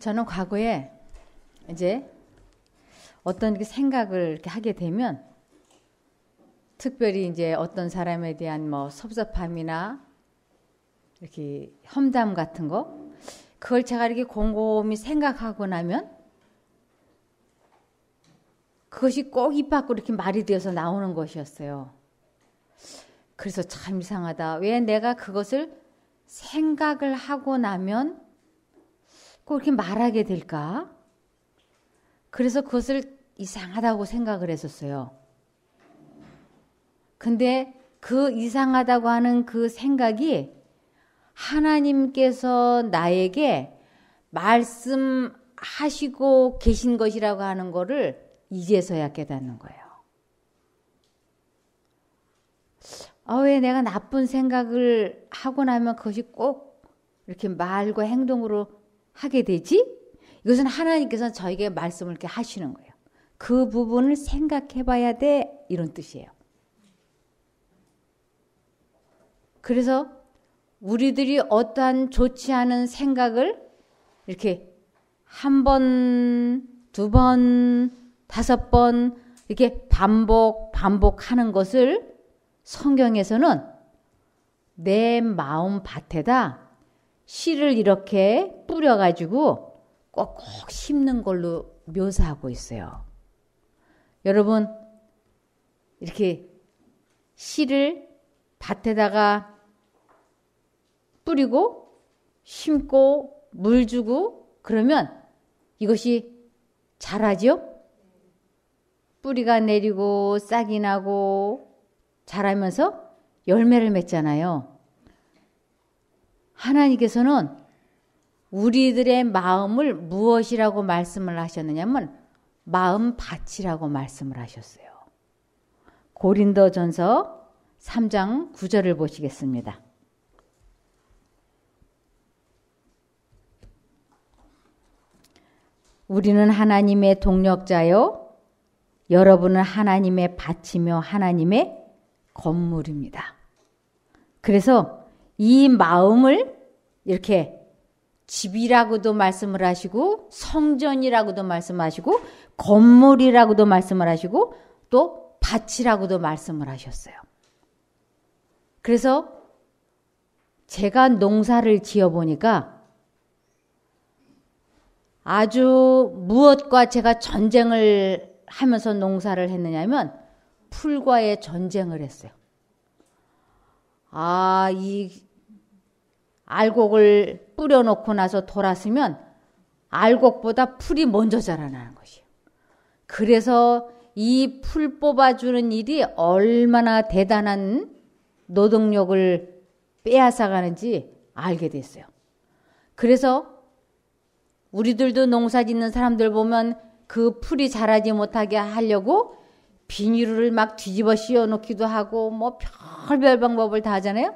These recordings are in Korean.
저는 과거에 이제 어떤 생각을 이렇게 하게 되면 특별히 이제 어떤 사람에 대한 뭐 섭섭함이나 이렇게 험담 같은 거 그걸 제가 이렇게 곰곰이 생각하고 나면 그것이 꼭 입 밖으로 이렇게 말이 되어서 나오는 것이었어요. 그래서 참 이상하다. 왜 내가 그것을 생각을 하고 나면 꼭 이렇게 말하게 될까? 그래서 그것을 이상하다고 생각을 했었어요. 근데 그 이상하다고 하는 그 생각이 하나님께서 나에게 말씀하시고 계신 것이라고 하는 거를 이제서야 깨닫는 거예요. 왜 내가 나쁜 생각을 하고 나면 그것이 꼭 이렇게 말과 행동으로 하게 되지? 이것은 하나님께서 저에게 말씀을 이렇게 하시는 거예요. 그 부분을 생각해 봐야 돼. 이런 뜻이에요. 그래서 우리들이 어떠한 좋지 않은 생각을 이렇게 한 번, 두 번, 5번 이렇게 반복하는 것을 성경에서는 내 마음 밭에다 씨를 이렇게 뿌려가지고 꼭꼭 심는 걸로 묘사하고 있어요. 여러분 이렇게 씨를 밭에다가 뿌리고 심고 물 주고 그러면 이것이 자라죠? 뿌리가 내리고 싹이 나고 자라면서 열매를 맺잖아요. 하나님께서는 우리들의 마음을 무엇이라고 말씀을 하셨느냐면 마음밭이라고 말씀을 하셨어요. 고린도전서 3장 9절을 보시겠습니다. 우리는 하나님의 동력자요 여러분은 하나님의 밭이며 하나님의 건물입니다. 그래서 이 마음을 이렇게 집이라고도 말씀을 하시고 성전이라고도 말씀하시고 건물이라고도 말씀을 하시고 또 밭이라고도 말씀을 하셨어요. 그래서 제가 농사를 지어보니까 아주 무엇과 제가 전쟁을 하면서 농사를 했느냐면 풀과의 전쟁을 했어요. 이 알곡을 뿌려놓고 나서 돌았으면 알곡보다 풀이 먼저 자라나는 것이에요. 그래서 이 풀 뽑아주는 일이 얼마나 대단한 노동력을 빼앗아가는지 알게 됐어요. 그래서 우리들도 농사 짓는 사람들 보면 그 풀이 자라지 못하게 하려고 비닐을 막 뒤집어 씌워놓기도 하고 뭐 별별 방법을 다 하잖아요.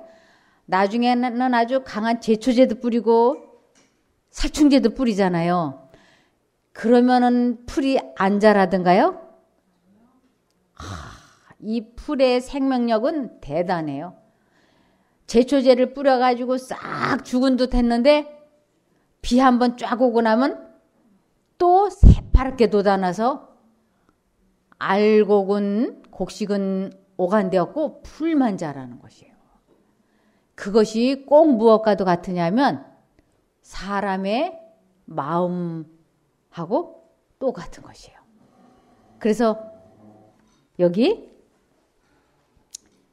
나중에는 아주 강한 제초제도 뿌리고 살충제도 뿌리잖아요. 그러면은 풀이 안 자라던가요? 이 풀의 생명력은 대단해요. 제초제를 뿌려가지고 싹 죽은 듯 했는데 비 한번 쫙 오고 나면 또 새파랗게 돋아나서 알곡은 곡식은 오간되었고 풀만 자라는 것이에요. 그것이 꼭 무엇과도 같으냐면 사람의 마음하고 똑같은 것이에요. 그래서 여기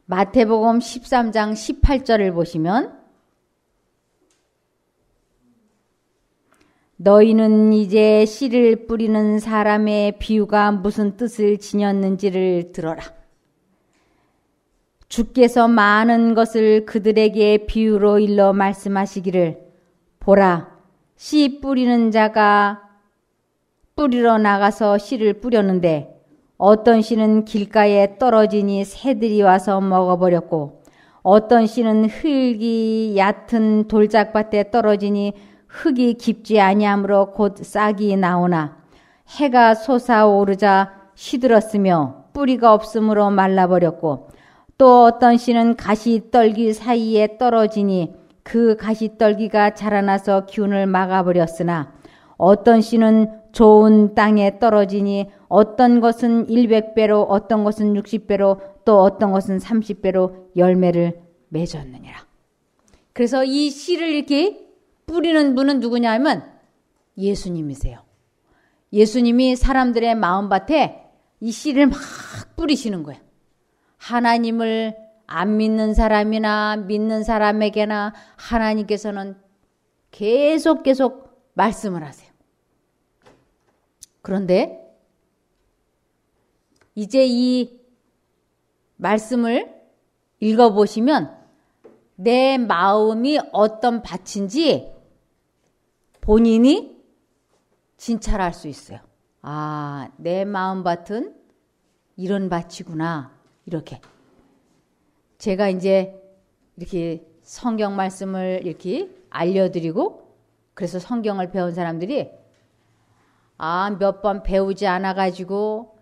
마태복음 13장 18절을 보시면 너희는 이제 씨를 뿌리는 사람의 비유가 무슨 뜻을 지녔는지를 들어라. 주께서 많은 것을 그들에게 비유로 일러 말씀하시기를 보라, 씨 뿌리는 자가 뿌리러 나가서 씨를 뿌렸는데 어떤 씨는 길가에 떨어지니 새들이 와서 먹어버렸고 어떤 씨는 흙이 얕은 돌짝밭에 떨어지니 흙이 깊지 아니하므로 곧 싹이 나오나 해가 솟아오르자 시들었으며 뿌리가 없으므로 말라버렸고 또 어떤 씨는 가시떨기 사이에 떨어지니 그 가시떨기가 자라나서 기운을 막아버렸으나 어떤 씨는 좋은 땅에 떨어지니 어떤 것은 100배로 어떤 것은 60배로 또 어떤 것은 30배로 열매를 맺었느니라. 그래서 이 씨를 이렇게 뿌리는 분은 누구냐 하면 예수님이세요. 예수님이 사람들의 마음밭에 이 씨를 막 뿌리시는 거예요. 하나님을 안 믿는 사람이나 믿는 사람에게나 하나님께서는 계속 말씀을 하세요. 그런데 이제 이 말씀을 읽어보시면 내 마음이 어떤 밭인지 본인이 진찰할 수 있어요. 아, 내 마음밭은 이런 밭이구나. 이렇게. 제가 이제 이렇게 성경 말씀을 이렇게 알려드리고 그래서 성경을 배운 사람들이 몇 번 배우지 않아가지고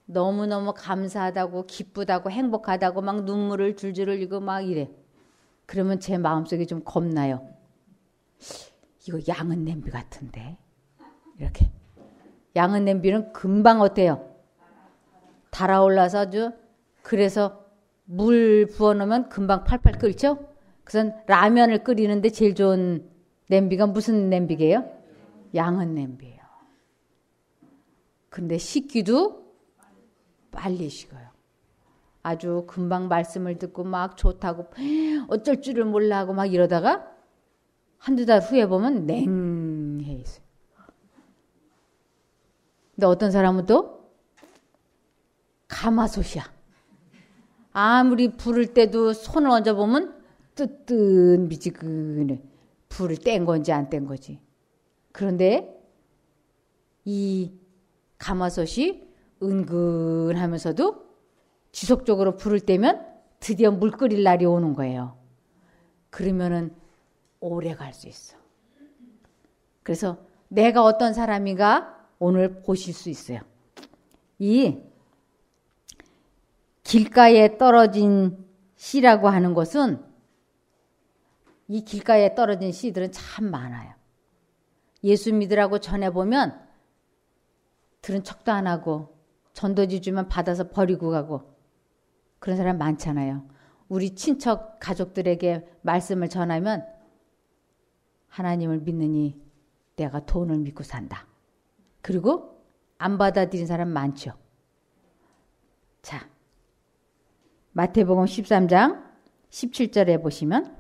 너무너무 감사하다고 기쁘다고 행복하다고 막 눈물을 줄줄 흘리고 막 이래. 그러면 제 마음속에 좀 겁나요. 이거 양은 냄비 같은데. 이렇게. 양은 냄비는 금방 어때요? 달아올라서 아주 그래서 물 부어놓으면 금방 팔팔 끓죠? 그래서 라면을 끓이는데 제일 좋은 냄비가 무슨 냄비게요? 양은 냄비예요. 근데 식기도 빨리 식어요. 아주 금방 말씀을 듣고 막 좋다고 어쩔 줄을 몰라 하고 막 이러다가 한두 달 후에 보면 냉해 있어요. 근데 어떤 사람은 또 가마솥이야. 아무리 불을 때도 손을 얹어보면 뜨뜻미지근해. 불을 뗀 건지 안 뗀 거지. 그런데 이 가마솥이 은근하면서도 지속적으로 불을 떼면 드디어 물 끓일 날이 오는 거예요. 그러면은 오래 갈 수 있어. 그래서 내가 어떤 사람인가 오늘 보실 수 있어요. 이 길가에 떨어진 씨라고 하는 것은 이 길가에 떨어진 씨들은 참 많아요. 예수 믿으라고 전해보면 들은 척도 안 하고 전도지 주면 받아서 버리고 가고 그런 사람 많잖아요. 우리 친척 가족들에게 말씀을 전하면 하나님을 믿느니 내가 돈을 믿고 산다. 그리고 안 받아들인 사람 많죠. 자, 마태복음 13장 17절에 보시면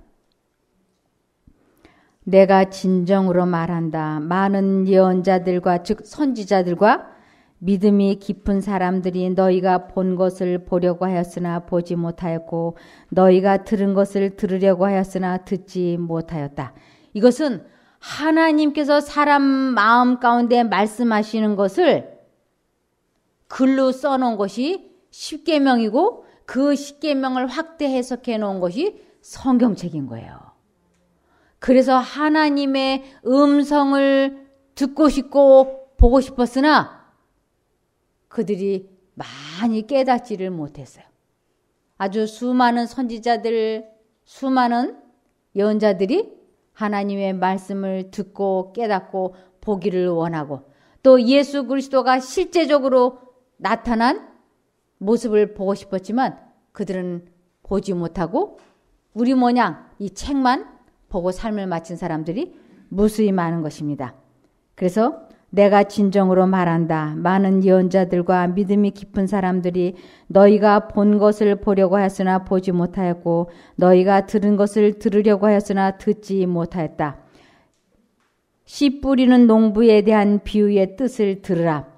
내가 진정으로 말한다. 많은 예언자들과 즉 선지자들과 믿음이 깊은 사람들이 너희가 본 것을 보려고 하였으나 보지 못하였고 너희가 들은 것을 들으려고 하였으나 듣지 못하였다. 이것은 하나님께서 사람 마음 가운데 말씀하시는 것을 글로 써놓은 것이 십계명이고 그 십계명을 확대 해석해 놓은 것이 성경책인 거예요. 그래서 하나님의 음성을 듣고 싶고 보고 싶었으나 그들이 많이 깨닫지를 못했어요. 아주 수많은 선지자들, 수많은 예언자들이 하나님의 말씀을 듣고 깨닫고 보기를 원하고 또 예수 그리스도가 실제적으로 나타난 모습을 보고 싶었지만 그들은 보지 못하고 우리 모양 이 책만 보고 삶을 마친 사람들이 무수히 많은 것입니다. 그래서 내가 진정으로 말한다. 많은 예언자들과 믿음이 깊은 사람들이 너희가 본 것을 보려고 하였으나 보지 못하였고 너희가 들은 것을 들으려고 하였으나 듣지 못하였다. 씨 뿌리는 농부에 대한 비유의 뜻을 들으라.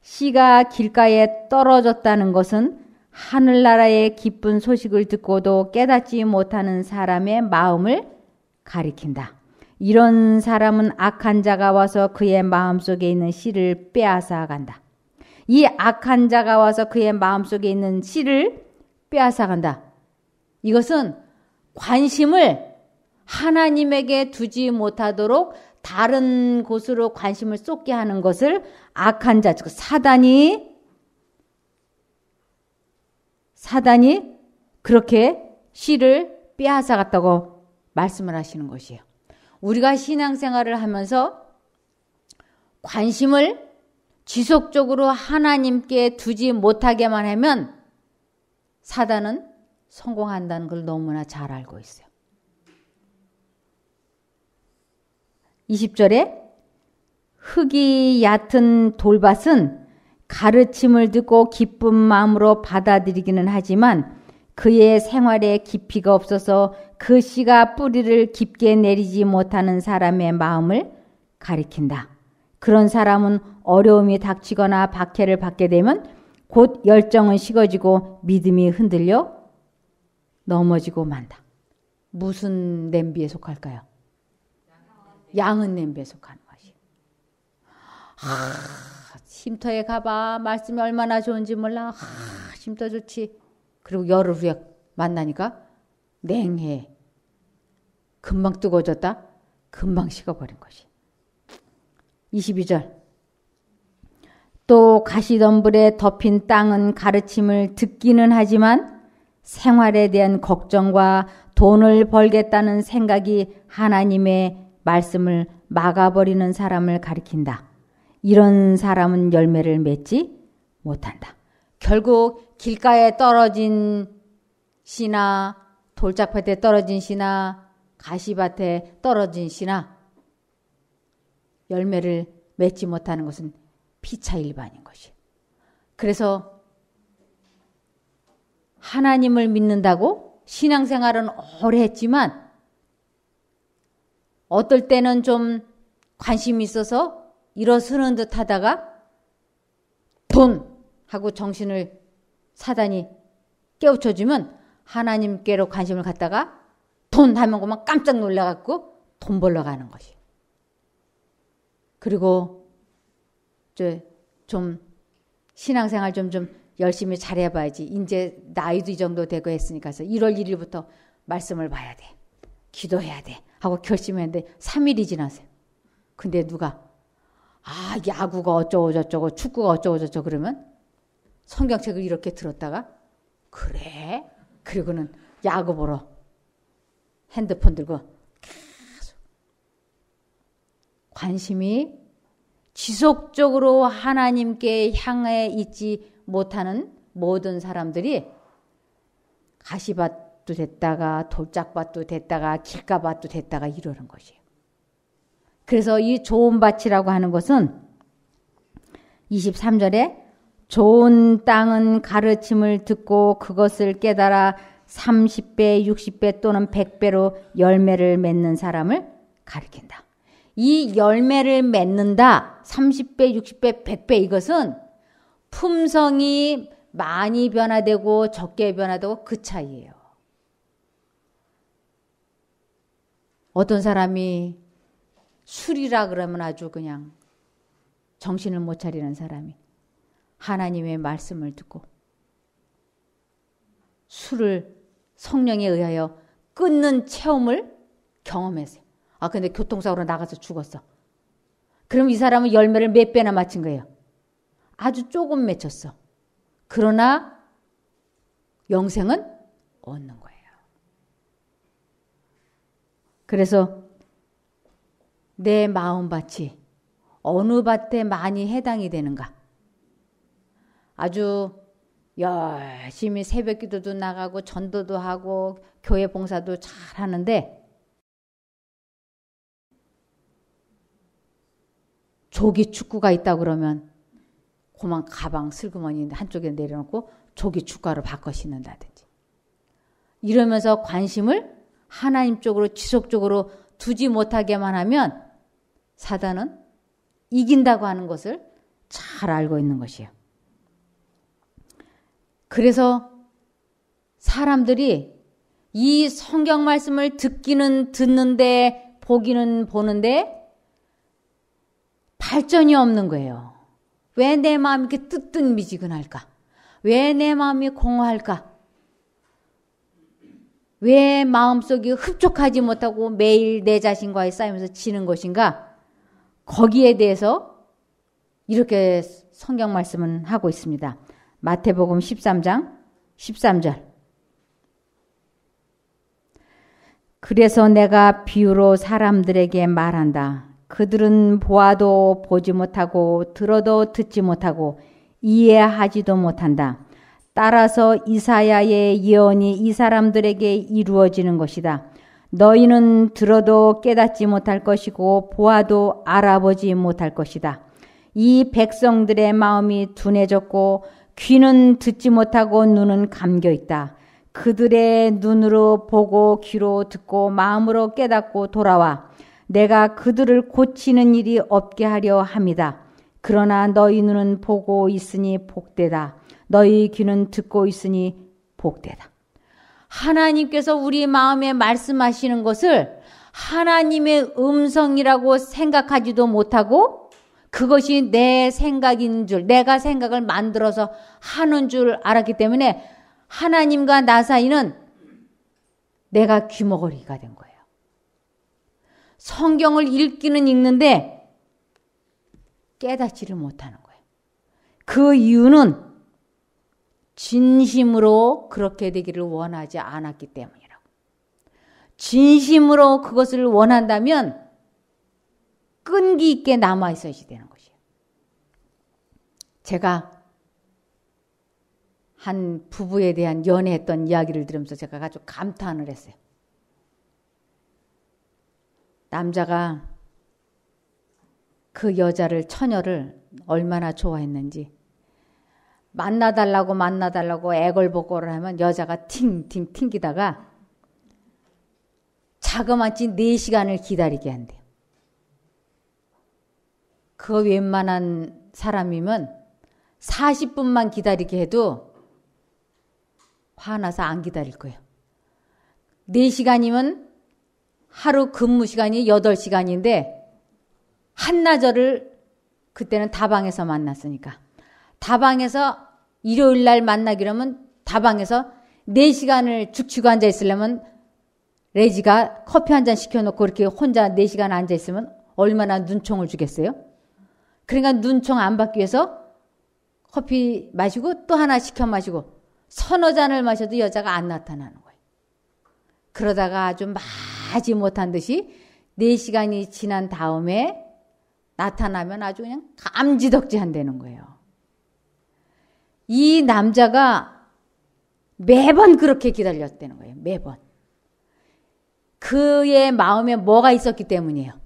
씨가 길가에 떨어졌다는 것은 하늘나라의 기쁜 소식을 듣고도 깨닫지 못하는 사람의 마음을 가리킨다. 이런 사람은 악한 자가 와서 그의 마음속에 있는 씨를 빼앗아 간다. 이 악한 자가 와서 그의 마음속에 있는 씨를 빼앗아 간다. 이것은 관심을 하나님에게 두지 못하도록 다른 곳으로 관심을 쏟게 하는 것을 악한 자, 즉 사단이 그렇게 씨를 빼앗아 갔다고 말씀을 하시는 것이에요. 우리가 신앙생활을 하면서 관심을 지속적으로 하나님께 두지 못하게만 하면 사단은 성공한다는 걸 너무나 잘 알고 있어요. 20절에 흙이 얕은 돌밭은 가르침을 듣고 기쁜 마음으로 받아들이기는 하지만 그의 생활에 깊이가 없어서 그 씨가 뿌리를 깊게 내리지 못하는 사람의 마음을 가리킨다. 그런 사람은 어려움이 닥치거나 박해를 받게 되면 곧 열정은 식어지고 믿음이 흔들려 넘어지고 만다. 무슨 냄비에 속할까요? 양은 냄비에 속하는 것이에요. 쉼터에 가봐. 말씀이 얼마나 좋은지 몰라. 쉼터 좋지. 그리고 열흘 후에 만나니까 냉해. 금방 뜨거워졌다. 금방 식어버린 것이. 22절. 또 가시덤불에 덮인 땅은 가르침을 듣기는 하지만 생활에 대한 걱정과 돈을 벌겠다는 생각이 하나님의 말씀을 막아버리는 사람을 가리킨다. 이런 사람은 열매를 맺지 못한다. 결국 길가에 떨어진 씨나 돌짝밭에 떨어진 씨나 가시밭에 떨어진 씨나 열매를 맺지 못하는 것은 피차 일반인 것이에요. 그래서 하나님을 믿는다고 신앙생활은 오래 했지만 어떨 때는 좀 관심이 있어서 일어서는 듯 하다가 돈 하고 정신을 사단이 깨우쳐주면 하나님께로 관심을 갖다가 돈 하면 그만 깜짝 놀라갖고 돈 벌러 가는 것이에요. 그리고 좀 신앙생활 좀 열심히 잘해봐야지. 이제 나이도 이 정도 되고 했으니까 1월 1일부터 말씀을 봐야 돼. 기도해야 돼. 하고 결심했는데 3일이 지났어요. 근데 누가 야구가 어쩌고 저쩌고 축구가 어쩌고 저쩌고 그러면 성경책을 이렇게 들었다가 그래? 그리고는 야구 보러 핸드폰 들고 계속 관심이 지속적으로 하나님께 향해 있지 못하는 모든 사람들이 가시밭도 됐다가 돌짝밭도 됐다가 길가밭도 됐다가 이러는 것이에요. 그래서 이 좋은 밭이라고 하는 것은 23절에 좋은 땅은 가르침을 듣고 그것을 깨달아 30배, 60배 또는 100배로 열매를 맺는 사람을 가리킨다. 이 열매를 맺는다. 30배, 60배, 100배 이것은 품성이 많이 변화되고 적게 변화되고 그 차이예요. 어떤 사람이 술이라 그러면 아주 그냥 정신을 못 차리는 사람이 하나님의 말씀을 듣고 술을 성령에 의하여 끊는 체험을 경험했어요. 근데 교통사고로 나가서 죽었어. 그럼 이 사람은 열매를 몇 배나 맞힌 거예요? 아주 조금 맺혔어. 그러나 영생은 얻는 거예요. 그래서 내 마음밭이 어느 밭에 많이 해당이 되는가? 아주 열심히 새벽 기도도 나가고 전도도 하고 교회 봉사도 잘 하는데 조기 축구가 있다 그러면 그만 가방 슬그머니 한쪽에 내려놓고 조기 축구로 바꿔 신는다든지 이러면서 관심을 하나님 쪽으로 지속적으로 두지 못하게만 하면 사단은 이긴다고 하는 것을 잘 알고 있는 것이에요. 그래서 사람들이 이 성경 말씀을 듣기는 듣는데 보기는 보는데 발전이 없는 거예요. 왜 내 마음이 이렇게 뜨뜻미지근할까? 왜 내 마음이 공허할까? 왜 마음속이 흡족하지 못하고 매일 내 자신과의 싸움에서 지는 것인가? 거기에 대해서 이렇게 성경 말씀은 하고 있습니다. 마태복음 13장 13절. 그래서 내가 비유로 사람들에게 말한다. 그들은 보아도 보지 못하고 들어도 듣지 못하고 이해하지도 못한다. 따라서 이사야의 예언이 이 사람들에게 이루어지는 것이다. 너희는 들어도 깨닫지 못할 것이고 보아도 알아보지 못할 것이다. 이 백성들의 마음이 둔해졌고 귀는 듣지 못하고 눈은 감겨 있다. 그들의 눈으로 보고 귀로 듣고 마음으로 깨닫고 돌아와 내가 그들을 고치는 일이 없게 하려 함이다. 그러나 너희 눈은 보고 있으니 복되다. 너희 귀는 듣고 있으니 복되다. 하나님께서 우리 마음에 말씀하시는 것을 하나님의 음성이라고 생각하지도 못하고 그것이 내 생각인 줄, 내가 생각을 만들어서 하는 줄 알았기 때문에 하나님과 나 사이는 내가 귀머거리가 된 거예요. 성경을 읽기는 읽는데 깨닫지를 못하는 거예요. 그 이유는 진심으로 그렇게 되기를 원하지 않았기 때문이라고. 진심으로 그것을 원한다면 끈기 있게 남아 있어야 되는 것이에요. 제가 한 부부에 대한 연애했던 이야기를 들으면서 제가 아주 감탄을 했어요. 남자가 그 여자를, 처녀를 얼마나 좋아했는지 만나달라고 애걸복걸을 하면 여자가 팅팅 튕기다가 자그마치 4시간을 기다리게 한대요. 그 웬만한 사람이면 40분만 기다리게 해도 화나서 안 기다릴 거예요. 4시간이면 하루 근무 시간이 8시간인데 한나절을 그때는 다방에서 만났으니까 다방에서 일요일 날 만나기로 하면 다방에서 4시간을 죽치고 앉아 있으려면 레지가 커피 한 잔 시켜놓고 이렇게 혼자 4시간 앉아 있으면 얼마나 눈총을 주겠어요? 그러니까 눈총 안 받기 위해서 커피 마시고 또 하나 시켜 마시고 서너 잔을 마셔도 여자가 안 나타나는 거예요. 그러다가 아주 마지 못한 듯이 4시간이 지난 다음에 나타나면 아주 그냥 감지덕지 한다는 거예요. 이 남자가 매번 그렇게 기다렸다는 거예요. 매번. 그의 마음에 뭐가 있었기 때문이에요.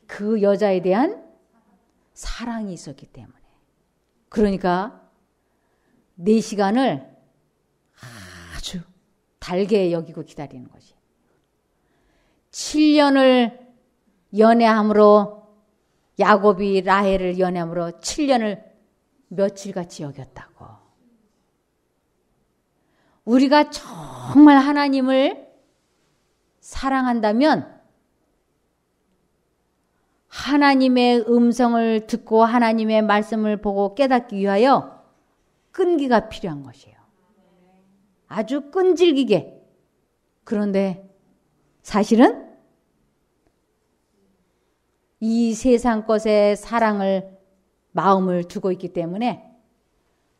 그 여자에 대한 사랑이 있었기 때문에. 그러니까 4시간을 아주 달게 여기고 기다리는 거지. 7년을 연애함으로 야곱이 라헬을 연애함으로 7년을 며칠같이 여겼다고. 우리가 정말 하나님을 사랑한다면 하나님의 음성을 듣고 하나님의 말씀을 보고 깨닫기 위하여 끈기가 필요한 것이에요. 아주 끈질기게. 그런데 사실은 이 세상 것에 사랑을 마음을 두고 있기 때문에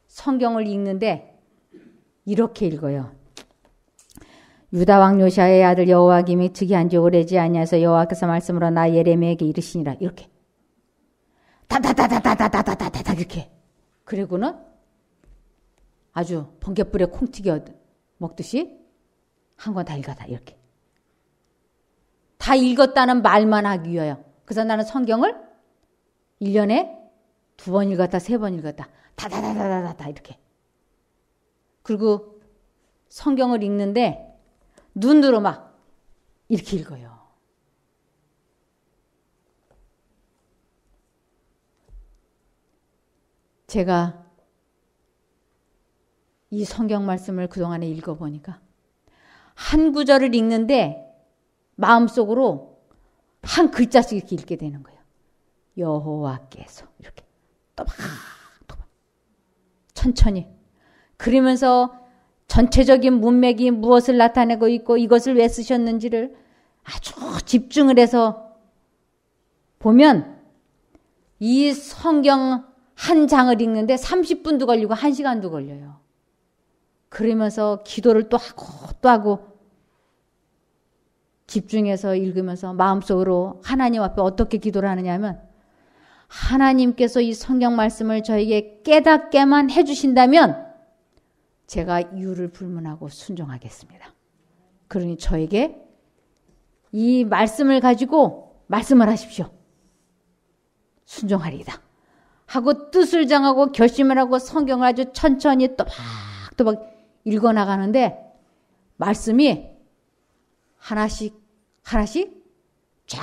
성경을 읽는데 이렇게 읽어요. 유다 왕 요시아의 아들 여호와김이 즉위한 지 오래지 아니하여서 여호와께서 말씀으로 나 예레미야에게 이르시니라. 이렇게 다다다다다다다다다다 이렇게. 그리고는 아주 번갯불에 콩 튀겨 먹듯이 한 권 다 읽었다. 이렇게. 다 읽었다는 말만 하기 위하여. 그래서 나는 성경을 1년에 2번 읽었다, 3번 읽었다. 다다다다다다 이렇게. 그리고 성경을 읽는데 눈으로 막 이렇게 읽어요. 제가 이 성경 말씀을 그동안에 읽어보니까 한 구절을 읽는데 마음속으로 한 글자씩 이렇게 읽게 되는 거예요. 여호와께서 이렇게 또박또박 천천히. 그러면서 전체적인 문맥이 무엇을 나타내고 있고 이것을 왜 쓰셨는지를 아주 집중을 해서 보면 이 성경 한 장을 읽는데 30분도 걸리고 1시간도 걸려요. 그러면서 기도를 또 하고 또 하고 집중해서 읽으면서 마음속으로 하나님 앞에 어떻게 기도를 하느냐 하면 하나님께서 이 성경 말씀을 저에게 깨닫게만 해주신다면 제가 이유를 불문하고 순종하겠습니다. 그러니 저에게 이 말씀을 가지고 말씀을 하십시오. 순종하리이다. 하고 뜻을 정하고 결심을 하고 성경을 아주 천천히 또박또박 읽어나가는데 말씀이 하나씩 쫙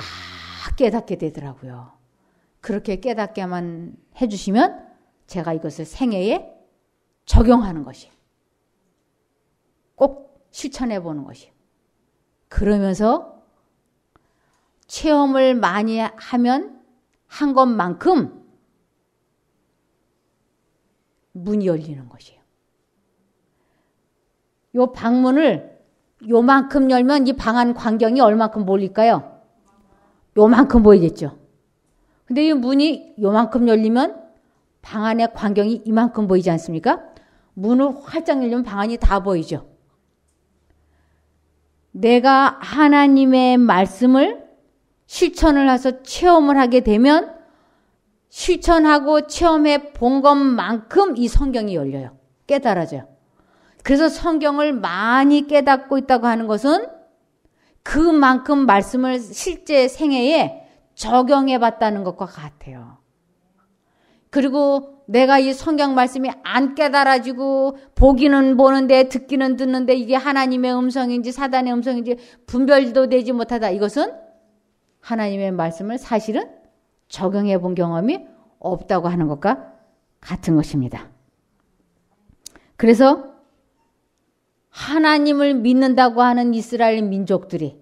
깨닫게 되더라고요. 그렇게 깨닫게만 해주시면 제가 이것을 생애에 적용하는 것이에요. 꼭 실천해 보는 것이에요. 그러면서 체험을 많이 하면 한 것만큼 문이 열리는 것이에요. 요 방문을 요만큼 열면 이 방 안 광경이 얼만큼 몰릴까요? 요만큼 보이겠죠. 근데 이 문이 요만큼 열리면 방 안의 광경이 이만큼 보이지 않습니까? 문을 활짝 열리면 방 안이 다 보이죠. 내가 하나님의 말씀을 실천을 해서 체험을 하게 되면 실천하고 체험해 본 것만큼 이 성경이 열려요. 깨달아져요. 그래서 성경을 많이 깨닫고 있다고 하는 것은 그만큼 말씀을 실제 생애에 적용해 봤다는 것과 같아요. 그리고 내가 이 성경 말씀이 안 깨달아지고 보기는 보는데 듣기는 듣는데 이게 하나님의 음성인지 사단의 음성인지 분별도 되지 못하다. 이것은 하나님의 말씀을 사실은 적용해 본 경험이 없다고 하는 것과 같은 것입니다. 그래서 하나님을 믿는다고 하는 이스라엘 민족들이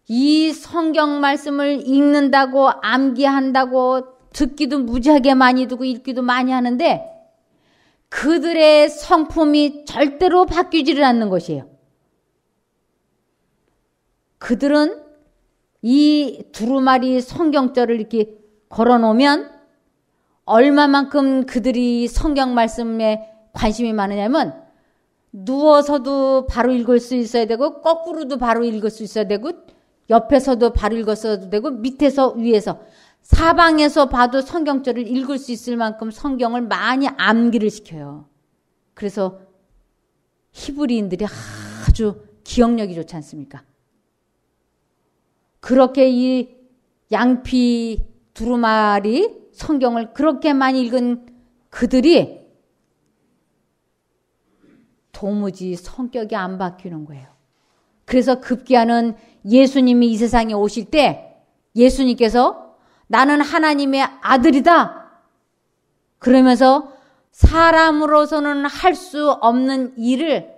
이 성경 말씀을 읽는다고 암기한다고 듣기도 무지하게 많이 듣고 읽기도 많이 하는데 그들의 성품이 절대로 바뀌지를 않는 것이에요. 그들은 이 두루마리 성경절을 이렇게 걸어놓으면 얼마만큼 그들이 성경 말씀에 관심이 많으냐면 누워서도 바로 읽을 수 있어야 되고 거꾸로도 바로 읽을 수 있어야 되고 옆에서도 바로 읽었어도 되고 밑에서 위에서 사방에서 봐도 성경절을 읽을 수 있을 만큼 성경을 많이 암기를 시켜요. 그래서 히브리인들이 아주 기억력이 좋지 않습니까? 그렇게 이 양피 두루마리 성경을 그렇게 많이 읽은 그들이 도무지 성격이 안 바뀌는 거예요. 그래서 급기야는 예수님이 이 세상에 오실 때 예수님께서 나는 하나님의 아들이다. 그러면서 사람으로서는 할 수 없는 일을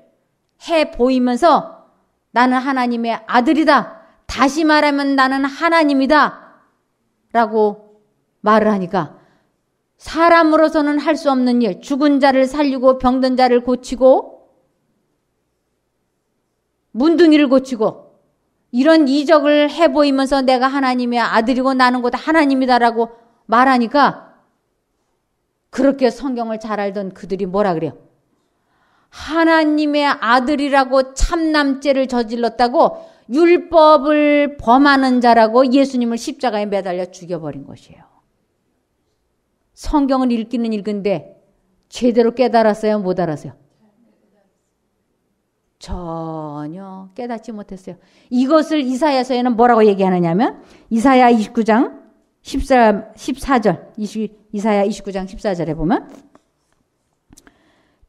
해 보이면서 나는 하나님의 아들이다. 다시 말하면 나는 하나님이다. 라고 말을 하니까 사람으로서는 할 수 없는 일, 죽은 자를 살리고 병든 자를 고치고 문둥이를 고치고 이런 이적을 해 보이면서 내가 하나님의 아들이고 나는 곧 하나님이다라고 말하니까 그렇게 성경을 잘 알던 그들이 뭐라 그래요? 하나님의 아들이라고 참남죄를 저질렀다고 율법을 범하는 자라고 예수님을 십자가에 매달려 죽여버린 것이에요. 성경을 읽기는 읽은데 제대로 깨달았어요? 못 알았어요? 전혀 깨닫지 못했어요. 이것을 이사야서에는 뭐라고 얘기하느냐면 이사야 29장 14절 이사야 29장 14절에 보면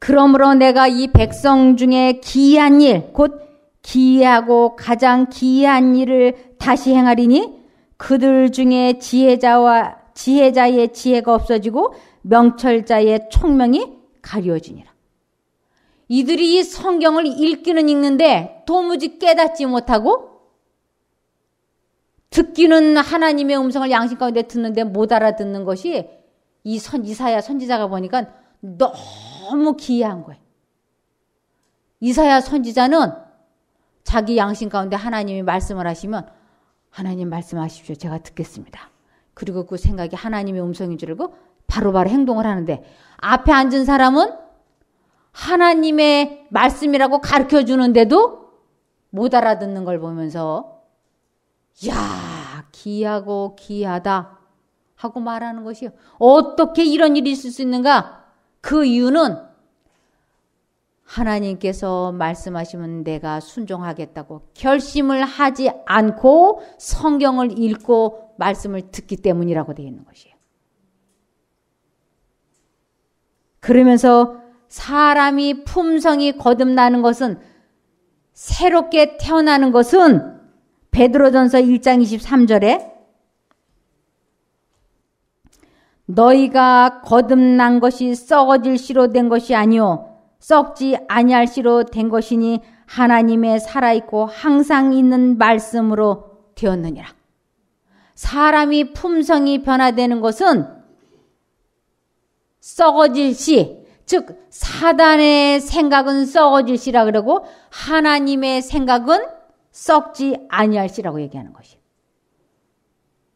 그러므로 내가 이 백성 중에 기이한 일 곧 기이하고 가장 기이한 일을 다시 행하리니 그들 중에 지혜자의 지혜가 없어지고 명철자의 총명이 가려지니라. 이들이 이 성경을 읽기는 읽는데 도무지 깨닫지 못하고 듣기는 하나님의 음성을 양심 가운데 듣는데 못 알아듣는 것이 이사야 선지자가 보니까 너무 기이한 거예요. 이사야 선지자는 자기 양심 가운데 하나님이 말씀을 하시면 하나님 말씀하십시오. 제가 듣겠습니다. 그리고 그 생각이 하나님의 음성인 줄 알고 바로바로 행동을 하는데 앞에 앉은 사람은 하나님의 말씀이라고 가르쳐 주는데도 못 알아듣는 걸 보면서 야, 기이하고 기이하다 하고 말하는 것이요. 어떻게 이런 일이 있을 수 있는가? 그 이유는 하나님께서 말씀하시면 내가 순종하겠다고 결심을 하지 않고 성경을 읽고 말씀을 듣기 때문이라고 되어 있는 것이에요. 그러면서 사람이 품성이 거듭나는 것은, 새롭게 태어나는 것은 베드로전서 1장 23절에 너희가 거듭난 것이 썩어질 씨로 된 것이 아니요 썩지 아니할 씨로 된 것이니 하나님의 살아있고 항상 있는 말씀으로 되었느니라. 사람이 품성이 변화되는 것은 썩어질 씨, 즉 사단의 생각은 썩어질 씨라 그러고 하나님의 생각은 썩지 아니할 씨라고 얘기하는 것이에요.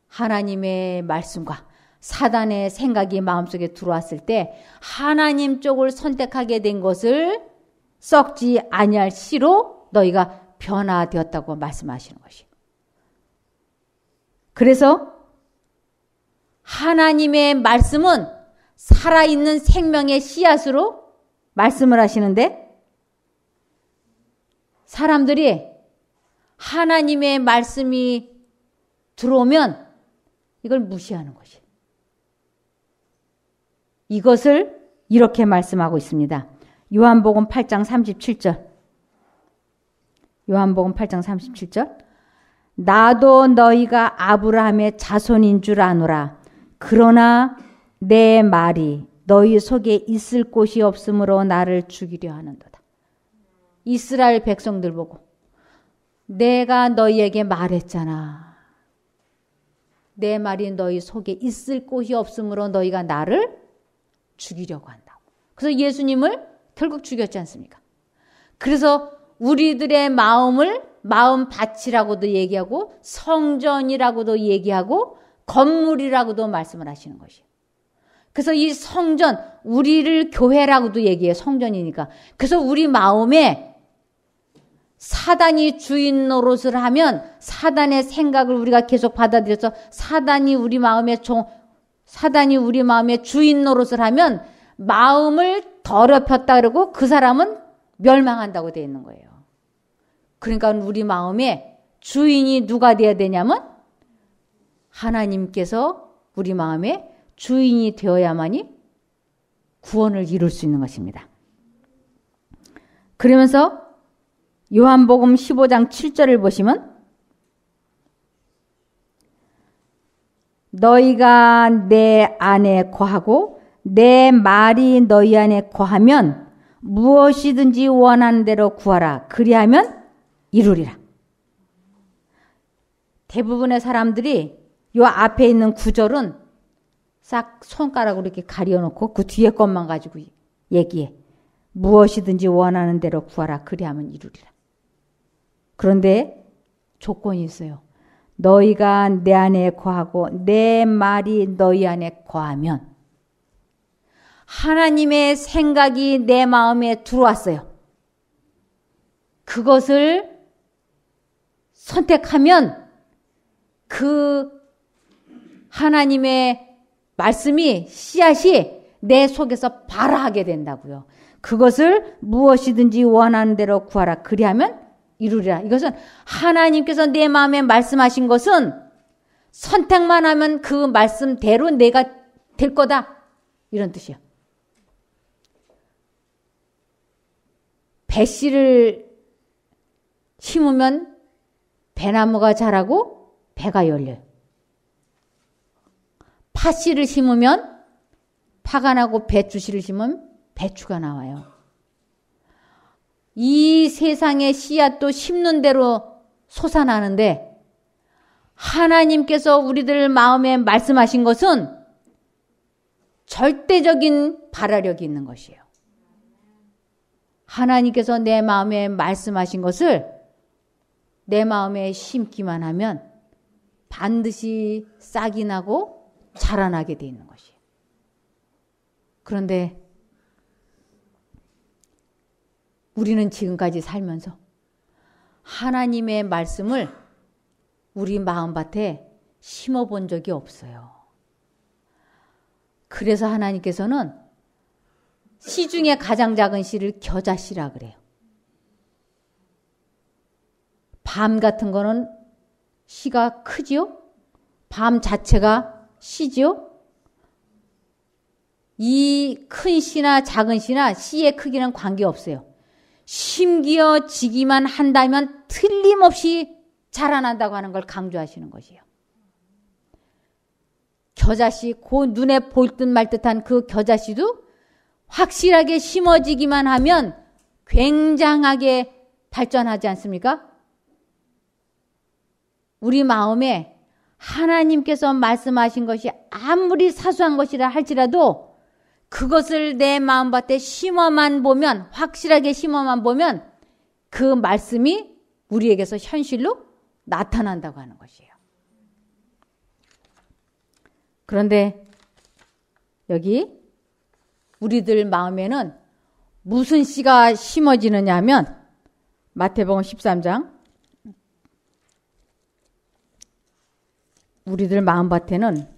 하나님의 말씀과 사단의 생각이 마음속에 들어왔을 때 하나님 쪽을 선택하게 된 것을 썩지 아니할 씨로 너희가 변화되었다고 말씀하시는 것이에요. 그래서 하나님의 말씀은 살아있는 생명의 씨앗으로 말씀을 하시는데, 사람들이 하나님의 말씀이 들어오면 이걸 무시하는 것이에요. 이것을 이렇게 말씀하고 있습니다. 요한복음 8장 37절. 요한복음 8장 37절. 나도 너희가 아브라함의 자손인 줄 아노라. 그러나 내 말이 너희 속에 있을 곳이 없으므로 나를 죽이려 하는도다. 이스라엘 백성들 보고 내가 너희에게 말했잖아. 내 말이 너희 속에 있을 곳이 없으므로 너희가 나를 죽이려고 한다고. 그래서 예수님을 결국 죽였지 않습니까? 그래서 우리들의 마음을 마음밭이라고도 얘기하고 성전이라고도 얘기하고 건물이라고도 말씀을 하시는 것이에요. 그래서 이 성전, 우리를 교회라고도 얘기해요. 성전이니까. 그래서 우리 마음에 사단이 주인 노릇을 하면 사단의 생각을 우리가 계속 받아들여서 사단이 우리 마음에 주인 노릇을 하면 마음을 더럽혔다 그러고 그 사람은 멸망한다고 되어 있는 거예요. 그러니까 우리 마음에 주인이 누가 되어야 되냐면 하나님께서 우리 마음에 주인이 되어야만이 구원을 이룰 수 있는 것입니다. 그러면서 요한복음 15장 7절을 보시면 너희가 내 안에 거하고 내 말이 너희 안에 거하면 무엇이든지 원하는 대로 구하라. 그리하면 이루리라. 대부분의 사람들이 요 앞에 있는 구절은 싹 손가락으로 이렇게 가려놓고 그 뒤에 것만 가지고 얘기해. 무엇이든지 원하는 대로 구하라. 그리하면 이루리라. 그런데 조건이 있어요. 너희가 내 안에 거하고 내 말이 너희 안에 거하면, 하나님의 생각이 내 마음에 들어왔어요. 그것을 선택하면 그 하나님의 말씀이, 씨앗이 내 속에서 발화하게 된다고요. 그것을 무엇이든지 원하는 대로 구하라. 그리하면 이루리라. 이것은 하나님께서 내 마음에 말씀하신 것은 선택만 하면 그 말씀대로 내가 될 거다. 이런 뜻이야. 배씨를 심으면 배나무가 자라고 배가 열려요. 파씨를 심으면 파가 나고 배추씨를 심으면 배추가 나와요. 이 세상의 씨앗도 심는 대로 솟아나는데 하나님께서 우리들 마음에 말씀하신 것은 절대적인 발화력이 있는 것이에요. 하나님께서 내 마음에 말씀하신 것을 내 마음에 심기만 하면 반드시 싹이 나고 자라나게 돼 있는 것이에요. 그런데 우리는 지금까지 살면서 하나님의 말씀을 우리 마음밭에 심어본 적이 없어요. 그래서 하나님께서는 씨 중에 가장 작은 씨를 겨자씨라 그래요. 밤 같은 거는 씨가 크지요? 밤 자체가 씨지요? 이 큰 씨나 작은 씨나 씨의 크기는 관계없어요. 심기어지기만 한다면 틀림없이 자라난다고 하는 걸 강조하시는 것이에요. 겨자씨, 그 눈에 보일 듯 말 듯한 그 겨자씨도 확실하게 심어지기만 하면 굉장하게 발전하지 않습니까? 우리 마음에 하나님께서 말씀하신 것이 아무리 사소한 것이라 할지라도 그것을 내 마음밭에 심어만 보면, 확실하게 심어만 보면 그 말씀이 우리에게서 현실로 나타난다고 하는 것이에요. 그런데 여기 우리들 마음에는 무슨 씨가 심어지느냐 하면 마태복음 13장 우리들 마음밭에는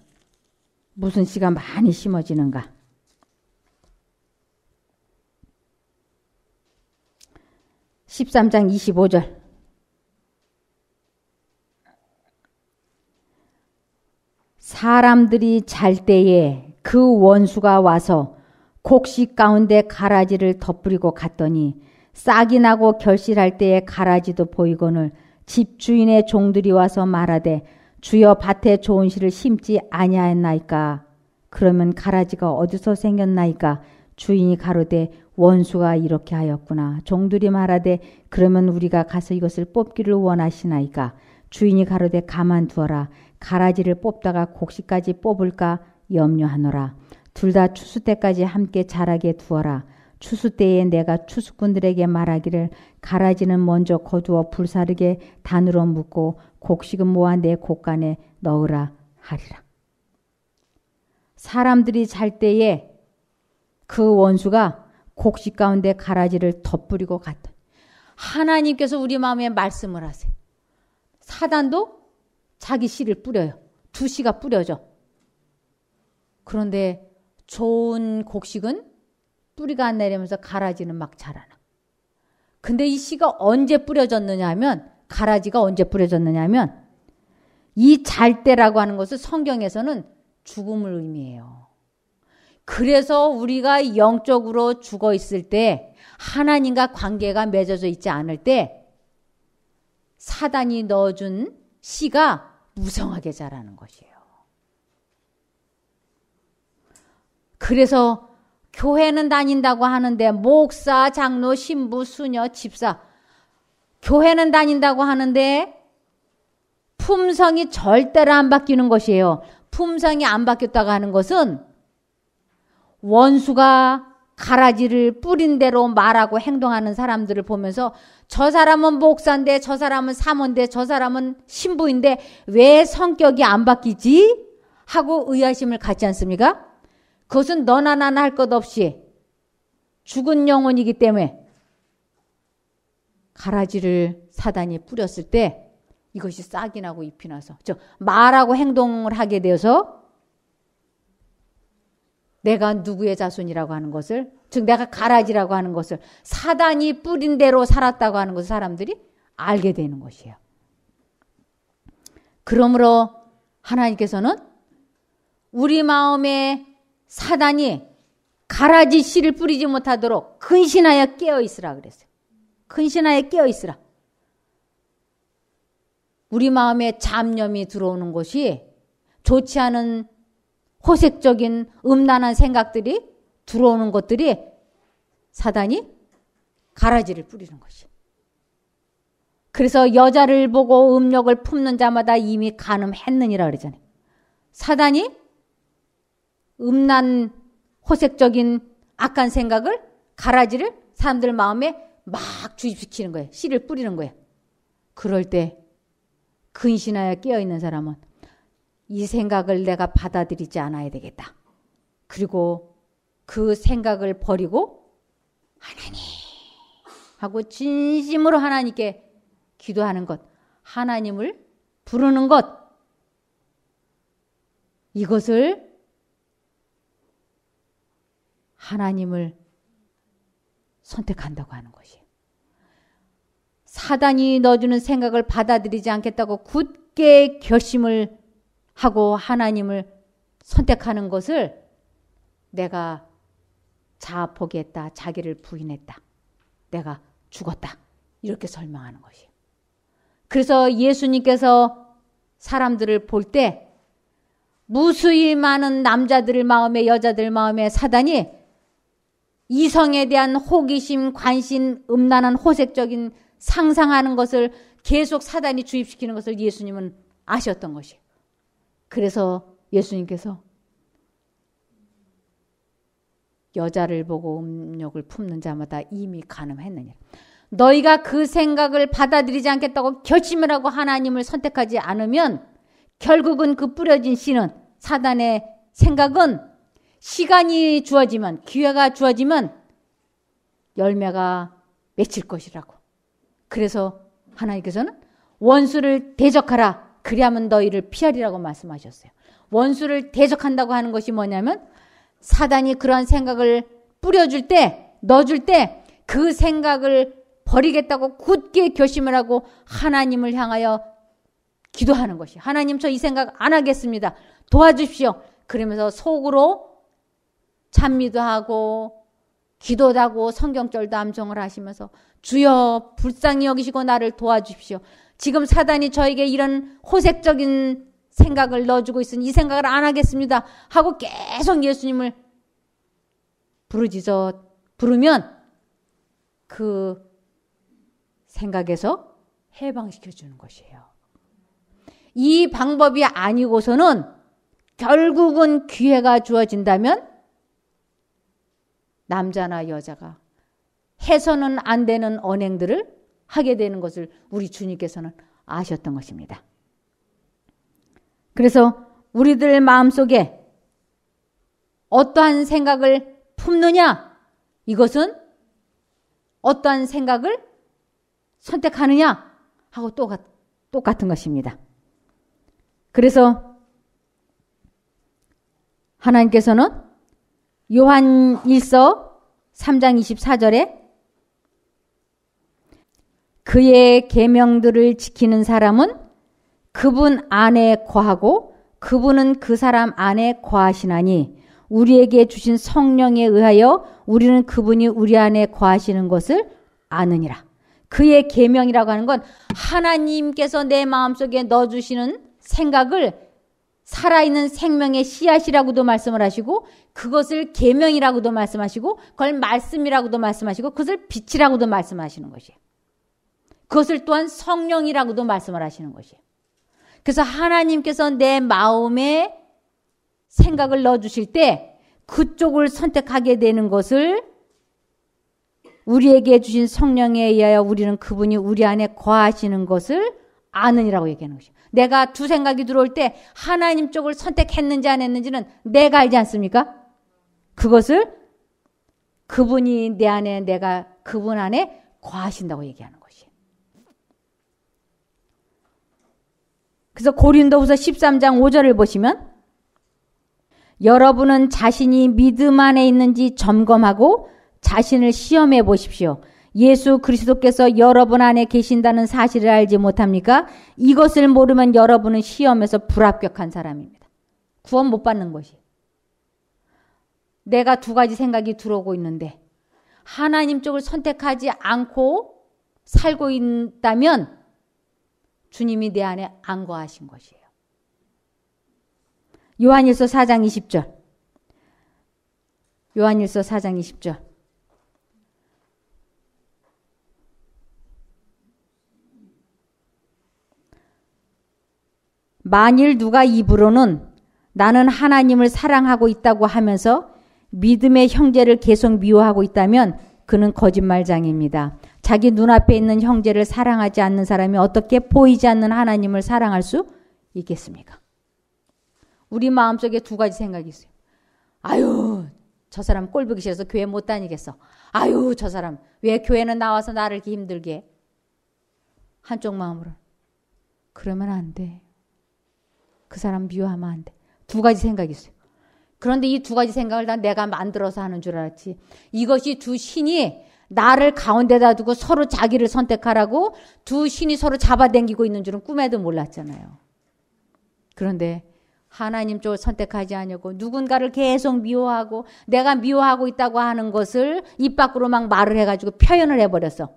무슨 씨가 많이 심어지는가? 13장 25절 사람들이 잘 때에 그 원수가 와서 곡식 가운데 가라지를 덧뿌리고 갔더니 싹이 나고 결실할 때에 가라지도 보이거늘 집주인의 종들이 와서 말하되 주여 밭에 좋은 씨를 심지 아니하였나이까? 그러면 가라지가 어디서 생겼나이까? 주인이 가로되 원수가 이렇게 하였구나. 종들이 말하되 그러면 우리가 가서 이것을 뽑기를 원하시나이까? 주인이 가로되 가만두어라. 가라지를 뽑다가 곡식까지 뽑을까 염려하노라. 둘 다 추수 때까지 함께 자라게 두어라. 추수 때에 내가 추수꾼들에게 말하기를 가라지는 먼저 거두어 불사르게 단으로 묶고 곡식은 모아 내 곡간에 넣으라 하리라. 사람들이 잘 때에 그 원수가 곡식 가운데 가라지를 덧뿌리고 갔다. 하나님께서 우리 마음에 말씀을 하세요. 사단도 자기 씨를 뿌려요. 두 씨가 뿌려져. 그런데 좋은 곡식은 뿌리가 안 내리면서 가라지는 막 자라나. 근데 이 씨가 언제 뿌려졌느냐 하면, 가라지가 언제 뿌려졌느냐 하면 이 잘때라고 하는 것을 성경에서는 죽음을 의미해요. 그래서 우리가 영적으로 죽어 있을 때, 하나님과 관계가 맺어져 있지 않을 때 사단이 넣어준 씨가 무성하게 자라는 것이에요. 그래서 교회는 다닌다고 하는데 목사, 장로, 신부, 수녀, 집사, 교회는 다닌다고 하는데 품성이 절대로 안 바뀌는 것이에요. 품성이 안 바뀌었다고 하는 것은 원수가 가라지를 뿌린 대로 말하고 행동하는 사람들을 보면서 저 사람은 목사인데, 저 사람은 사모인데, 저 사람은 신부인데 왜 성격이 안 바뀌지? 하고 의아심을 갖지 않습니까? 그것은 너나 나나 할 것 없이 죽은 영혼이기 때문에 가라지를 사단이 뿌렸을 때 이것이 싹이 나고 잎이 나서 말하고 행동을 하게 되어서 내가 누구의 자손이라고 하는 것을, 즉 내가 가라지라고 하는 것을, 사단이 뿌린 대로 살았다고 하는 것을 사람들이 알게 되는 것이에요. 그러므로 하나님께서는 우리 마음에 사단이 가라지 씨를 뿌리지 못하도록 근신하여 깨어있으라 그랬어요. 근신하여 깨어있으라. 우리 마음에 잡념이 들어오는 것이, 좋지 않은 호색적인 음란한 생각들이 들어오는 것들이 사단이 가라지를 뿌리는 것이. 그래서 여자를 보고 음욕을 품는 자마다 이미 간음했느니라 그러잖아요. 사단이 음란 호색적인 악한 생각을, 가라지를 사람들 마음에 막 주입시키는 거예요. 씨를 뿌리는 거예요. 그럴 때 근신하여 깨어있는 사람은 이 생각을 내가 받아들이지 않아야 되겠다. 그리고 그 생각을 버리고 하나님 하고 진심으로 하나님께 기도하는 것, 하나님을 부르는 것, 이것을 하나님을 선택한다고 하는 것이에요. 사단이 넣어주는 생각을 받아들이지 않겠다고 굳게 결심을 하고 하나님을 선택하는 것을 내가 자포기했다, 자기를 부인했다, 내가 죽었다, 이렇게 설명하는 것이에요. 그래서 예수님께서 사람들을 볼 때 무수히 많은 남자들 마음에, 여자들 마음에 사단이 이성에 대한 호기심, 관심, 음란한 호색적인 상상하는 것을 계속 사단이 주입시키는 것을 예수님은 아셨던 것이에요. 그래서 예수님께서 여자를 보고 음욕을 품는 자마다 이미 간음했느니라. 너희가 그 생각을 받아들이지 않겠다고 결심을 하고 하나님을 선택하지 않으면 결국은 그 뿌려진 씨는, 사단의 생각은 시간이 주어지면, 기회가 주어지면 열매가 맺힐 것이라고. 그래서 하나님께서는 원수를 대적하라, 그리하면 너희를 피하리라고 말씀하셨어요. 원수를 대적한다고 하는 것이 뭐냐면 사단이 그런 생각을 뿌려줄 때, 넣어줄 때 그 생각을 버리겠다고 굳게 결심을 하고 하나님을 향하여 기도하는 것이, 하나님 저 이 생각 안 하겠습니다, 도와주십시오. 그러면서 속으로 찬미도 하고 기도도 하고 성경절도 암송을 하시면서 주여 불쌍히 여기시고 나를 도와주십시오. 지금 사단이 저에게 이런 호색적인 생각을 넣어주고 있으니 이 생각을 안 하겠습니다 하고 계속 예수님을 부르면 그 생각에서 해방시켜 주는 것이에요. 이 방법이 아니고서는 결국은 기회가 주어진다면 남자나 여자가 해서는 안 되는 언행들을 하게 되는 것을 우리 주님께서는 아셨던 것입니다. 그래서 우리들 마음속에 어떠한 생각을 품느냐, 이것은 어떠한 생각을 선택하느냐 하고 똑같은 것입니다. 그래서 하나님께서는 요한 1서 3장 24절에 그의 계명들을 지키는 사람은 그분 안에 거하고 그분은 그 사람 안에 거하시나니 우리에게 주신 성령에 의하여 우리는 그분이 우리 안에 거하시는 것을 아느니라. 그의 계명이라고 하는 건 하나님께서 내 마음속에 넣어주시는 생각을 살아있는 생명의 씨앗이라고도 말씀을 하시고, 그것을 계명이라고도 말씀하시고, 그걸 말씀이라고도 말씀하시고, 그것을 빛이라고도 말씀하시는 것이에요. 그것을 또한 성령이라고도 말씀을 하시는 것이에요. 그래서 하나님께서 내 마음에 생각을 넣어주실 때 그쪽을 선택하게 되는 것을 우리에게 주신 성령에 의하여 우리는 그분이 우리 안에 거하시는 것을 아느니라고 얘기하는 것이에요. 내가 두 생각이 들어올 때 하나님 쪽을 선택했는지 안 했는지는 내가 알지 않습니까? 그것을 그분이 내 안에, 내가 그분 안에 거하신다고 얘기하는 것이에요. 그래서 고린도후서 13장 5절을 보시면 여러분은 자신이 믿음 안에 있는지 점검하고 자신을 시험해 보십시오. 예수 그리스도께서 여러분 안에 계신다는 사실을 알지 못합니까? 이것을 모르면 여러분은 시험에서 불합격한 사람입니다. 구원 못 받는 것이. 내가 두 가지 생각이 들어오고 있는데 하나님 쪽을 선택하지 않고 살고 있다면 주님이 내 안에 안 거하신 것이에요. 요한일서 4장 20절. 요한일서 4장 20절. 만일 누가 입으로는 나는 하나님을 사랑하고 있다고 하면서 믿음의 형제를 계속 미워하고 있다면 그는 거짓말장입니다. 자기 눈앞에 있는 형제를 사랑하지 않는 사람이 어떻게 보이지 않는 하나님을 사랑할 수 있겠습니까? 우리 마음속에 두 가지 생각이 있어요. 아유, 저 사람 꼴보기 싫어서 교회 못 다니겠어. 아유, 저 사람 왜 교회는 나와서 나를 이렇게 힘들게 해? 한쪽 마음으로. 그러면 안 돼. 그 사람 미워하면 안 돼. 두 가지 생각이 있어요. 그런데 이 두 가지 생각을 다 내가 만들어서 하는 줄 알았지. 이것이 두 신이 나를 가운데다 두고 서로 자기를 선택하라고 두 신이 서로 잡아당기고 있는 줄은 꿈에도 몰랐잖아요. 그런데 하나님 쪽을 선택하지 않냐고 누군가를 계속 미워하고 내가 미워하고 있다고 하는 것을 입 밖으로 막 말을 해가지고 표현을 해버렸어.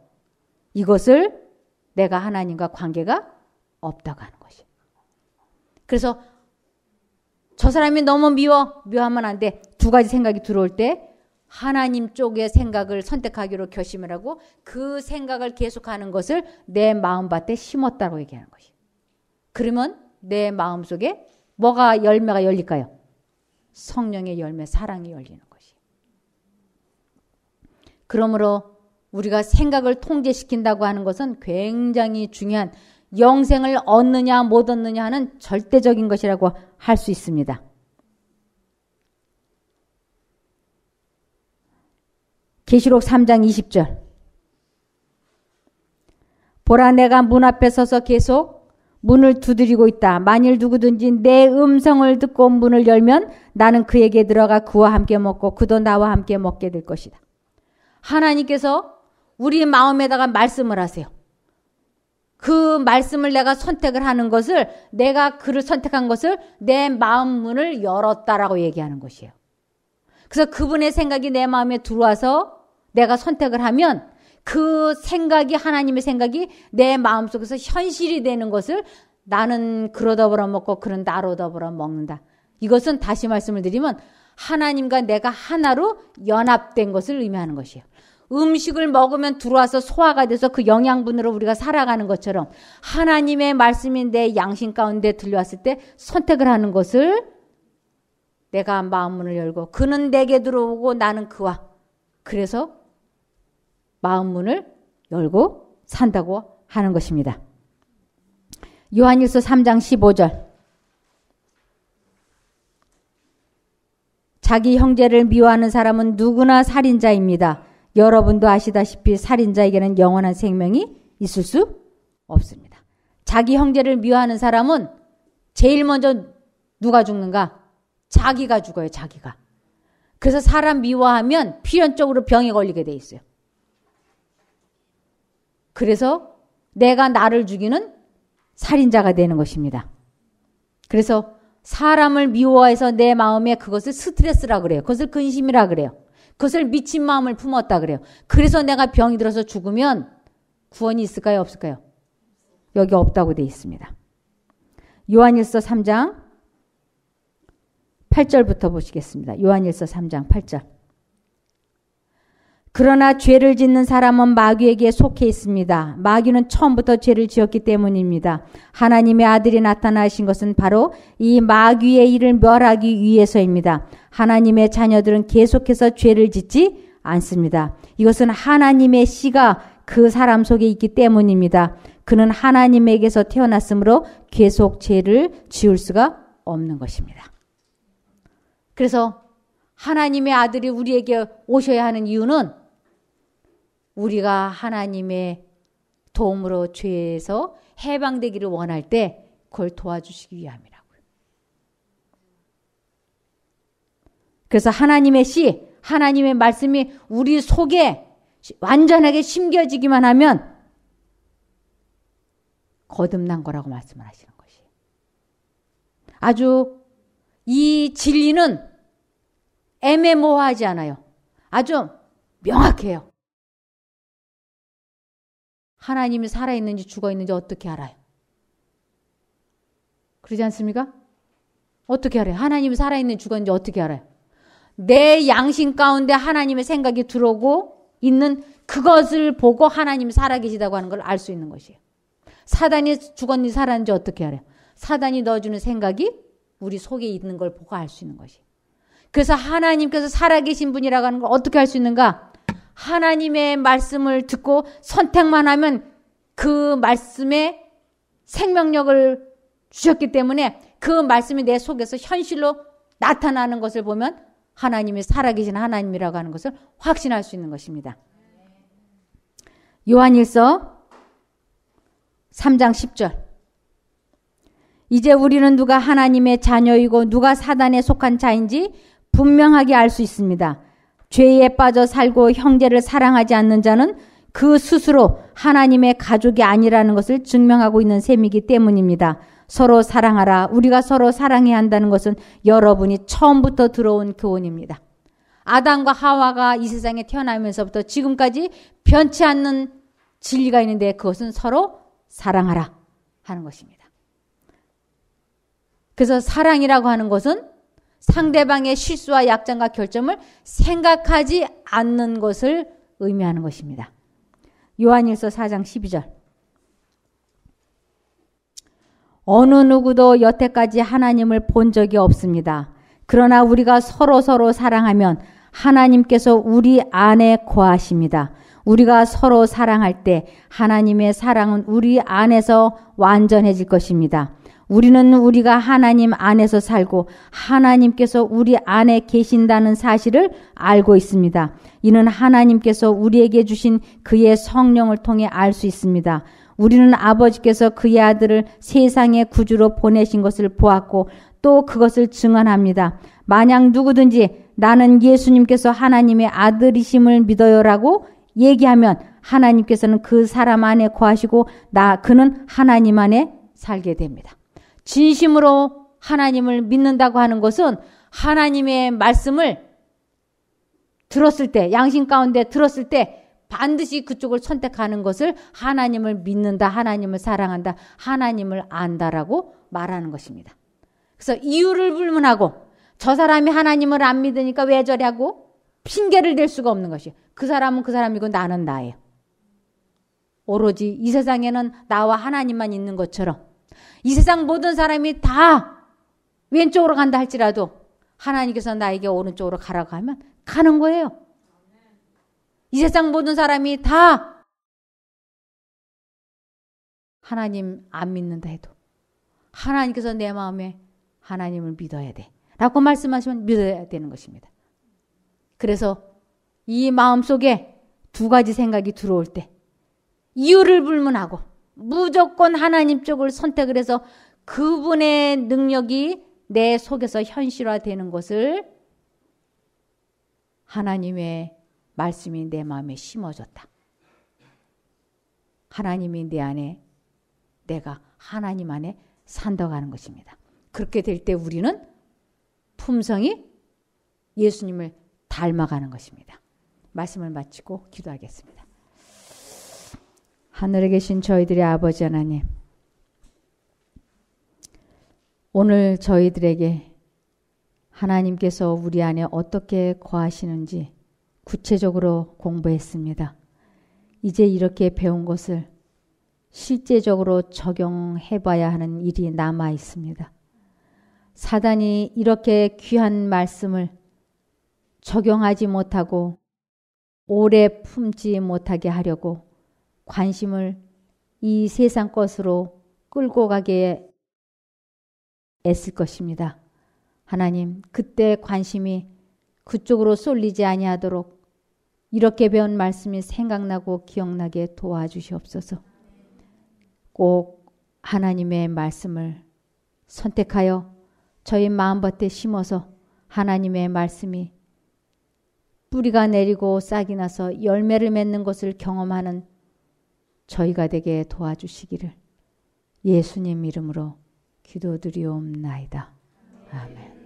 이것을 내가 하나님과 관계가 없다고 하는 것이. 그래서 저 사람이 너무 미워하면 안 돼. 두 가지 생각이 들어올 때 하나님 쪽의 생각을 선택하기로 결심을 하고 그 생각을 계속하는 것을 내 마음밭에 심었다고 얘기하는 것이. 그러면 내 마음속에 뭐가 열매가 열릴까요? 성령의 열매, 사랑이 열리는 것이. 그러므로 우리가 생각을 통제시킨다고 하는 것은 굉장히 중요한 영생을 얻느냐 못 얻느냐 하는 절대적인 것이라고 할 수 있습니다. 계시록 3장 20절. 보라 내가 문 앞에 서서 계속 문을 두드리고 있다. 만일 누구든지 내 음성을 듣고 문을 열면 나는 그에게 들어가 그와 함께 먹고 그도 나와 함께 먹게 될 것이다. 하나님께서 우리 마음에다가 말씀을 하세요. 그 말씀을 내가 선택을 하는 것을 내가 그를 선택한 것을 내 마음 문을 열었다라고 얘기하는 것이에요. 그래서 그분의 생각이 내 마음에 들어와서 내가 선택을 하면 그 생각이 하나님의 생각이 내 마음속에서 현실이 되는 것을 나는 그로 더불어 먹고 그는 나로 더불어 먹는다. 이것은 다시 말씀을 드리면 하나님과 내가 하나로 연합된 것을 의미하는 것이에요. 음식을 먹으면 들어와서 소화가 돼서 그 영양분으로 우리가 살아가는 것처럼 하나님의 말씀이 내 양심 가운데 들려왔을 때 선택을 하는 것을 내가 마음 문을 열고 그는 내게 들어오고 나는 그와 그래서 마음 문을 열고 산다고 하는 것입니다. 요한일서 3장 15절. 자기 형제를 미워하는 사람은 누구나 살인자입니다. 여러분도 아시다시피 살인자에게는 영원한 생명이 있을 수 없습니다. 자기 형제를 미워하는 사람은 제일 먼저 누가 죽는가? 자기가 죽어요. 자기가. 그래서 사람 미워하면 필연적으로 병에 걸리게 돼 있어요. 그래서 내가 나를 죽이는 살인자가 되는 것입니다. 그래서 사람을 미워해서 내 마음에 그것을 스트레스라 그래요. 그것을 근심이라 그래요. 그것을 미친 마음을 품었다 그래요. 그래서 내가 병이 들어서 죽으면 구원이 있을까요? 없을까요? 여기 없다고 되어 있습니다. 요한일서 3장 8절부터 보시겠습니다. 요한일서 3장 8절. 그러나 죄를 짓는 사람은 마귀에게 속해 있습니다. 마귀는 처음부터 죄를 지었기 때문입니다. 하나님의 아들이 나타나신 것은 바로 이 마귀의 일을 멸하기 위해서입니다. 하나님의 자녀들은 계속해서 죄를 짓지 않습니다. 이것은 하나님의 씨가 그 사람 속에 있기 때문입니다. 그는 하나님에게서 태어났으므로 계속 죄를 지을 수가 없는 것입니다. 그래서 하나님의 아들이 우리에게 오셔야 하는 이유는 우리가 하나님의 도움으로 죄에서 해방되기를 원할 때 그걸 도와주시기 위함이라고요. 그래서 하나님의 씨, 하나님의 말씀이 우리 속에 완전하게 심겨지기만 하면 거듭난 거라고 말씀을 하시는 것이에요. 아주 이 진리는 애매모호하지 않아요. 아주 명확해요. 하나님이 살아있는지 죽어있는지 어떻게 알아요? 그러지 않습니까? 어떻게 알아요? 하나님이 살아있는지 죽어있는지 어떻게 알아요? 내 양심 가운데 하나님의 생각이 들어오고 있는 그것을 보고 하나님이 살아계시다고 하는 걸 알 수 있는 것이에요. 사단이 죽었는지 살았는지 어떻게 알아요? 사단이 넣어주는 생각이 우리 속에 있는 걸 보고 알 수 있는 것이에요. 그래서 하나님께서 살아계신 분이라고 하는 걸 어떻게 알 수 있는가? 하나님의 말씀을 듣고 선택만 하면 그 말씀에 생명력을 주셨기 때문에 그 말씀이 내 속에서 현실로 나타나는 것을 보면 하나님이 살아계신 하나님이라고 하는 것을 확신할 수 있는 것입니다. 요한일서 3장 10절. 이제 우리는 누가 하나님의 자녀이고 누가 사단에 속한 자인지 분명하게 알 수 있습니다. 죄에 빠져 살고 형제를 사랑하지 않는 자는 그 스스로 하나님의 가족이 아니라는 것을 증명하고 있는 셈이기 때문입니다. 서로 사랑하라. 우리가 서로 사랑해야 한다는 것은 여러분이 처음부터 들어온 교훈입니다. 아담과 하와가 이 세상에 태어나면서부터 지금까지 변치 않는 진리가 있는데 그것은 서로 사랑하라 하는 것입니다. 그래서 사랑이라고 하는 것은 상대방의 실수와 약점과 결점을 생각하지 않는 것을 의미하는 것입니다. 요한일서 4장 12절. 어느 누구도 여태까지 하나님을 본 적이 없습니다. 그러나 우리가 서로 사랑하면 하나님께서 우리 안에 거하십니다. 우리가 서로 사랑할 때 하나님의 사랑은 우리 안에서 완전해질 것입니다. 우리는 우리가 하나님 안에서 살고 하나님께서 우리 안에 계신다는 사실을 알고 있습니다. 이는 하나님께서 우리에게 주신 그의 성령을 통해 알 수 있습니다. 우리는 아버지께서 그의 아들을 세상의 구주로 보내신 것을 보았고 또 그것을 증언합니다. 만약 누구든지 나는 예수님께서 하나님의 아들이심을 믿어요라고 얘기하면 하나님께서는 그 사람 안에 거하시고 그는 하나님 안에 살게 됩니다. 진심으로 하나님을 믿는다고 하는 것은 하나님의 말씀을 들었을 때, 양심 가운데 들었을 때 반드시 그쪽을 선택하는 것을 하나님을 믿는다, 하나님을 사랑한다, 하나님을 안다라고 말하는 것입니다. 그래서 이유를 불문하고 저 사람이 하나님을 안 믿으니까 왜 저냐고 핑계를 댈 수가 없는 것이에요. 그 사람은 그 사람이고 나는 나예요. 오로지 이 세상에는 나와 하나님만 있는 것처럼 이 세상 모든 사람이 다 왼쪽으로 간다 할지라도 하나님께서 나에게 오른쪽으로 가라고 하면 가는 거예요. 이 세상 모든 사람이 다 하나님 안 믿는다 해도 하나님께서 내 마음에 하나님을 믿어야 돼 라고 말씀하시면 믿어야 되는 것입니다. 그래서 이 마음속에 두 가지 생각이 들어올 때 이유를 불문하고 무조건 하나님 쪽을 선택을 해서 그분의 능력이 내 속에서 현실화되는 것을 하나님의 말씀이 내 마음에 심어졌다. 하나님이 내 안에, 내가 하나님 안에 산다고 하는 것입니다. 그렇게 될 때 우리는 품성이 예수님을 닮아가는 것입니다. 말씀을 마치고 기도하겠습니다. 하늘에 계신 저희들의 아버지 하나님, 오늘 저희들에게 하나님께서 우리 안에 어떻게 거하시는지 구체적으로 공부했습니다. 이제 이렇게 배운 것을 실제적으로 적용해봐야 하는 일이 남아 있습니다. 사단이 이렇게 귀한 말씀을 적용하지 못하고 오래 품지 못하게 하려고 관심을 이 세상 것으로 끌고 가게 애쓸 것입니다. 하나님, 그때 관심이 그쪽으로 쏠리지 아니하도록 이렇게 배운 말씀이 생각나고 기억나게 도와주시옵소서. 꼭 하나님의 말씀을 선택하여 저희 마음밭에 심어서 하나님의 말씀이 뿌리가 내리고 싹이 나서 열매를 맺는 것을 경험하는 저희가 되게 도와주시기를 예수님 이름으로 기도드리옵나이다. 아멘.